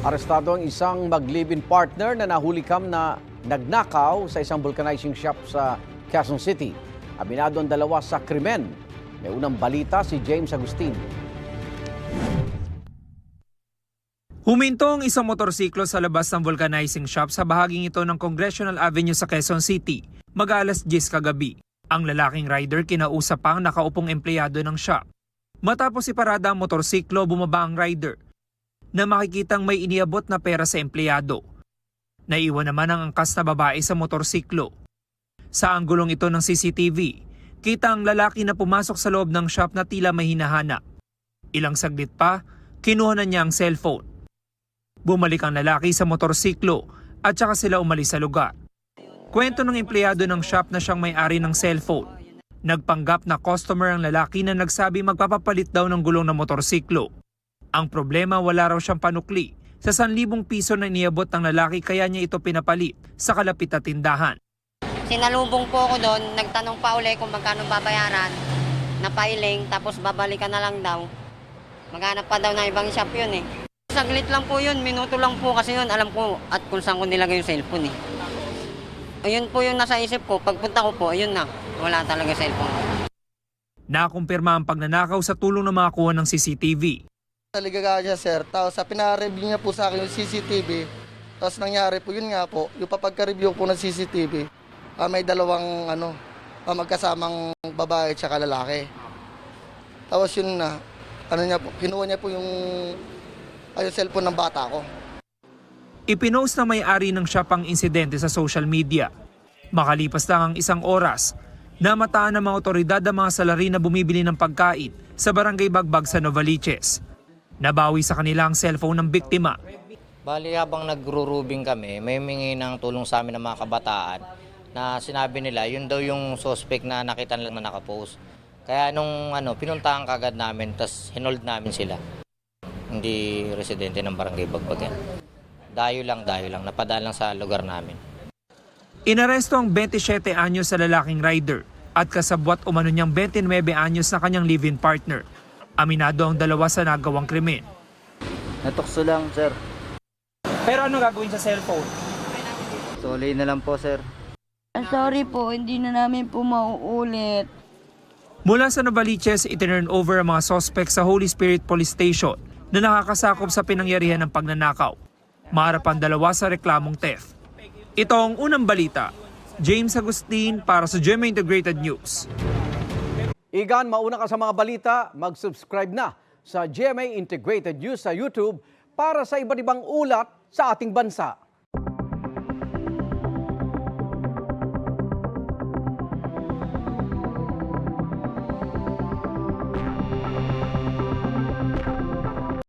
Arestado ang isang mag-live-in partner na nahulikam na nagnakaw sa isang vulcanizing shop sa Quezon City. Aminado ang dalawa sa krimen. May unang balita si James Agustin. Huminto ang isang motorsiklo sa labas ng vulcanizing shop sa bahaging ito ng Congressional Avenue sa Quezon City, mag-alas 10 kagabi. Ang lalaking rider kinausap ang nakaupong empleyado ng shop. Matapos iparada ang motorsiklo, bumaba ang rider na makikitang may iniabot na pera sa empleyado. Naiwan naman ang angkas na babae sa motorsiklo. Sa anggulong ito ng CCTV, kita ang lalaki na pumasok sa loob ng shop na tila may hinahanap. Ilang saglit pa, kinuha na niya ang cellphone. Bumalik ang lalaki sa motorsiklo at saka sila umalis sa lugar. Kwento ng empleyado ng shop na siyang may-ari ng cellphone. Nagpanggap na customer ang lalaki na nagsabi magpapapalit daw ng gulong ng motorsiklo. Ang problema, wala raw siyang panukli sa 1,000 piso na iniabot ng lalaki, kaya niya ito pinapalit sa kalapit na tindahan. Sinalubong po ako doon, nagtanong pa uli kung magkano babayaran, napailing, tapos babalikan na lang daw. Maghanap pa daw ng ibang shop yun eh. Saglit lang po yun, minuto lang po kasi yun, alam ko at kung saan ko nilagay yung cellphone eh. Ayun po yung nasa isip ko, pagpunta ko po, ayun na, wala talaga cellphone. Nakumpirma ang pagnanakaw sa tulong ng mga kuha ng CCTV. Naligaga siya, sir. Tapos sa pinareview niya po sa akin yung CCTV. Tapos nangyari po, yun nga po, yung papagka-review po ng CCTV, may dalawang magkasamang babae at saka lalaki. Tapos yun na, kinuha niya po yung cellphone ng bata ko. Ipinost na may-ari ng shop ang insidente sa social media. Makalipas lang ang isang oras, namataan ng mga otoridad ang mga salari na bumibili ng pagkain sa Barangay Bagbag sa Novaliches. Nabawi sa kanila ang cellphone ng biktima. Bali, habang nagro-rubing kami, may humingi ng tulong sa amin ng mga kabataan na sinabi nila, yun daw yung suspect na nakita nila na nakapost. Kaya nung pinuntahan kagad namin, tas hinold namin sila. Hindi residente ng Barangay Bagbag yan. Dayo lang, napadaan lang sa lugar namin. Inaresto ang 27 anyos sa lalaking rider at kasabwat umano niyang 29 anyos na kanyang live-in partner. Aminado ang dalawa sa nagawang krimen. Natukso lang, sir. Pero ano gagawin sa cellphone? Soli na lang po, sir. Sorry po, hindi na namin po mauulit. Mula sa Novaliches, itinurn over ang mga suspect sa Holy Spirit Police Station na nakakasakop sa pinangyarihan ng pagnanakaw. Maharap ang dalawa sa reklamong theft. Ito ang unang balita. James Agustin para sa GMA Integrated News. Igan, mauna ka sa mga balita, mag-subscribe na sa GMA Integrated News sa YouTube para sa iba't ibang ulat sa ating bansa.